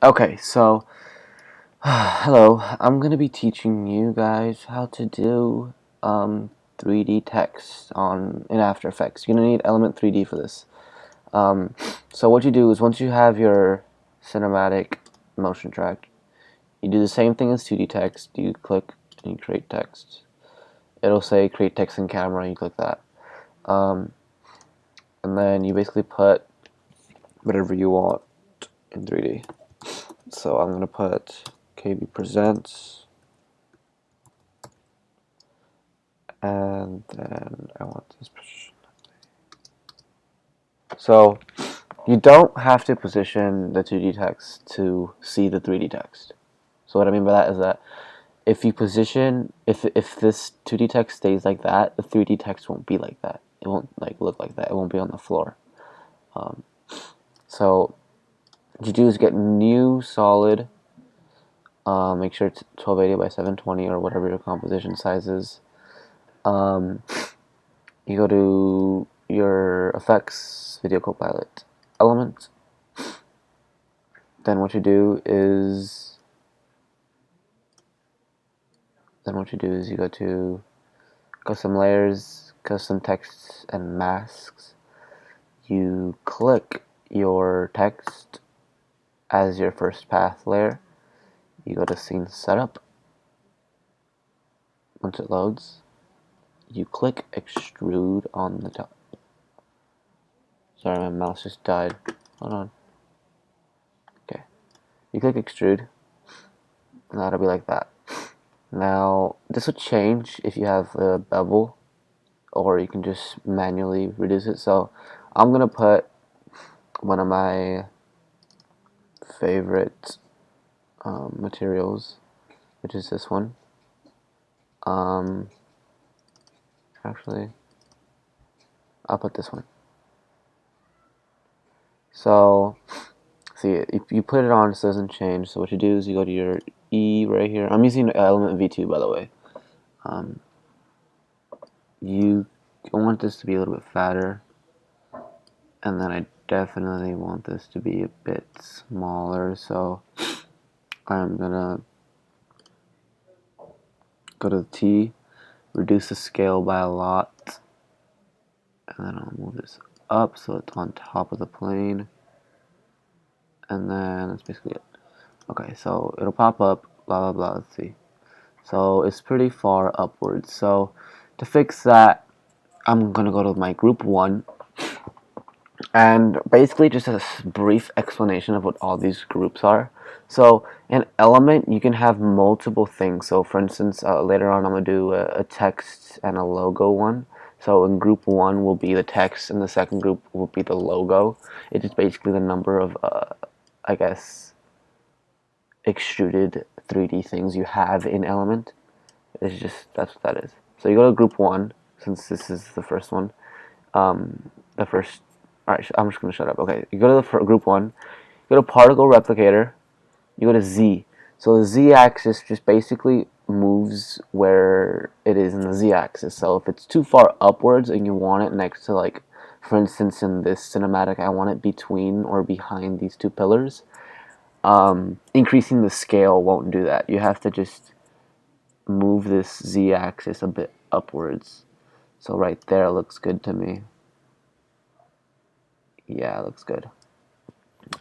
Okay, so hello. I'm gonna be teaching you guys how to do 3D text in After Effects. You're gonna need Element 3D for this. Um, so what you do is once you have your cinematic motion track, you do the same thing as 2D text. You click and you create text. It'll say create text in camera. And you click that, um, and then you basically put whatever you want in 3D. So I'm gonna put KB presents. And then I want this position. So you don't have to position the 2D text to see the 3D text. So what I mean by that is that if you position, if this 2D text stays like that, the 3D text won't be like that. It won't like look like that. It won't be on the floor. Um, so what you do is get new solid. Make sure it's 1280 by 720 or whatever your composition size is. You go to your effects, video copilot, element. Then what you do is you go to custom layers, custom texts and masks. You click your text as your first path layer. You go to scene setup. Once it loads, you click extrude on the top. Sorry, my mouse just died. Hold on. Okay. You click extrude, and that'll be like that. Now, this would change if you have a bevel, or you can just manually reduce it. So I'm gonna put one of my favorite materials, which is this one. Um, Actually, I'll put this one. So, see, if you put it on, it doesn't change. So what you do is you go to your E right here. I'm using Element V2, by the way. Um, you want this to be a little bit fatter, and then I definitely want this to be a bit smaller. So I'm gonna go to the T, reduce the scale by a lot, and then I'll move this up so it's on top of the plane, and then that's basically it. Okay, so it'll pop up, blah blah blah. Let's see. So it's pretty far upwards. So to fix that, I'm gonna go to my group 1, and basically just a brief explanation of what all these groups are. So in element you can have multiple things. So for instance, later on I'm going to do a text and a logo one. So in group 1 will be the text and the second group will be the logo. It is basically the number of I guess extruded 3D things you have in element. It's just, that's what that is. So you go to group 1, since this is the first one. The first, alright, I'm just going to shut up. Okay, you go to the group 1, you go to particle replicator, you go to Z. So the Z axis just basically moves where it is in the Z axis. So if it's too far upwards and you want it next to, like, for instance in this cinematic, I want it between or behind these two pillars, increasing the scale won't do that. You have to just move this Z axis a bit upwards. So right there looks good to me. Yeah, it looks good.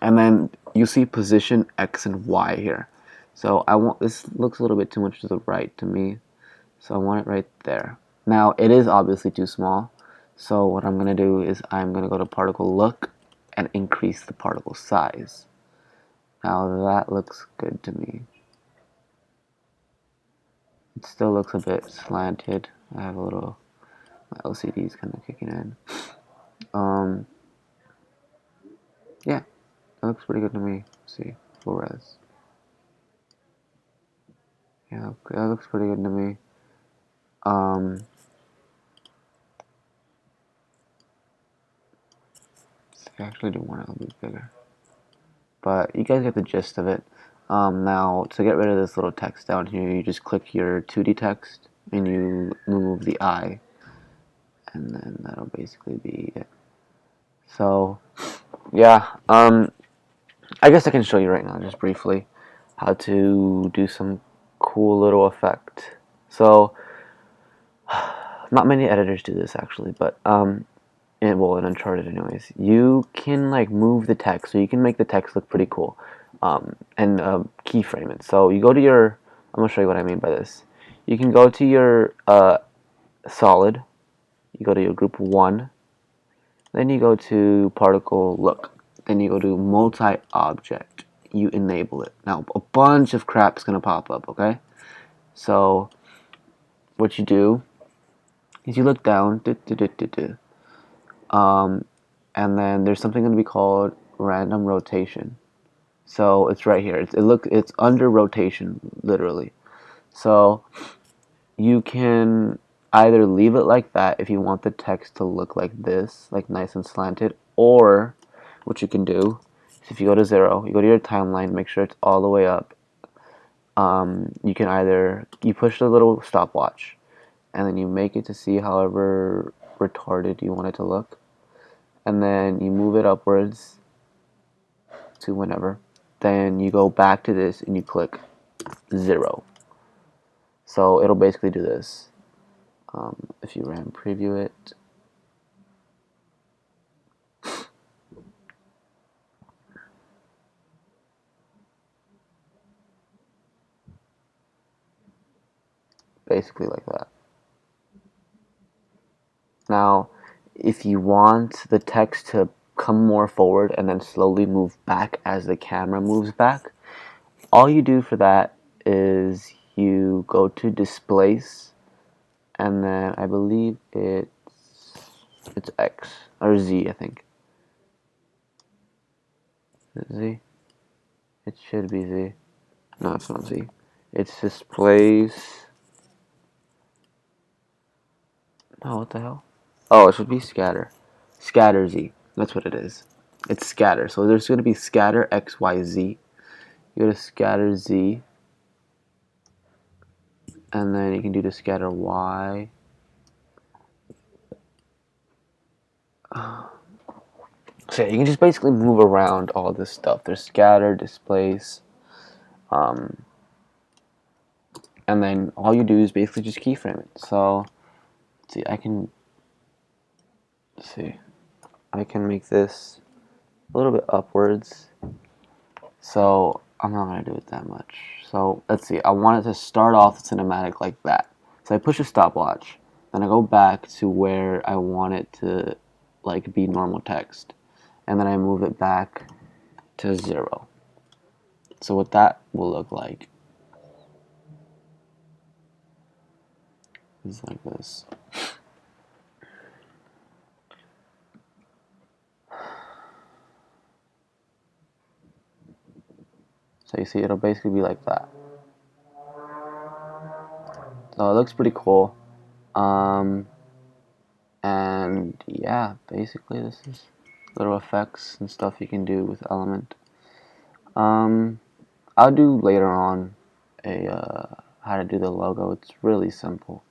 And then you see position X and Y here. So I want, this looks a little bit too much to the right to me. So I want it right there. Now it is obviously too small. So what I'm gonna do is I'm gonna go to particle look and increase the particle size. Now that looks good to me. It still looks a bit slanted. I have a little, my LCD's kind of kicking in. Yeah, that looks pretty good to me. Let's see, full res. Yeah, that looks pretty good to me. I actually do want it a little bit bigger, but you guys get the gist of it. Now, to get rid of this little text down here, you just click your 2D text and you move the eye, and then that'll basically be it. So, yeah, I guess I can show you right now, just briefly, how to do some cool little effect. So, not many editors do this actually, but well, in Uncharted, anyways, you can like move the text, so you can make the text look pretty cool, and keyframe it. So you go to your, I'm gonna show you what I mean by this. You can go to your solid, you go to your group one, then you go to particle look, then you go to multi-object. You enable it. Now a bunch of crap's gonna pop up. Okay, so what you do is you look down, and then there's something gonna be called random rotation. So it's right here. It's under rotation, literally. So you can either leave it like that if you want the text to look like this, like nice and slanted, or what you can do is if you go to 0, you go to your timeline, make sure it's all the way up. You can either you push the little stopwatch, and then you make it to see however retarded you want it to look, and then you move it upwards to whenever. Then you go back to this and you click 0. So it'll basically do this. If you ram preview it, basically like that. Now, if you want the text to come more forward and then slowly move back as the camera moves back, all you do for that is you go to displace, and then I believe it's X or Z, I think. Is it Z? It should be Z. No, it's not Z. It's displace. Oh, what the hell? Oh, it should be scatter. Scatter Z. That's what it is. It's scatter. So there's going to be scatter X, Y, Z. You go to scatter Z, and then you can do the scatter Y. So yeah, you can just basically move around all this stuff. There's scatter, displace, and then all you do is basically just keyframe it. So let's see, I can make this a little bit upwards. So I'm not gonna do it that much. So let's see, I want it to start off cinematic like that. So I push a stopwatch, then I go back to where I want it to like be normal text, and then I move it back to 0. So what that will look like is like this. So you see, it'll basically be like that. So it looks pretty cool. And yeah, basically this is little effects and stuff you can do with Element. I'll do later on a how to do the logo. It's really simple.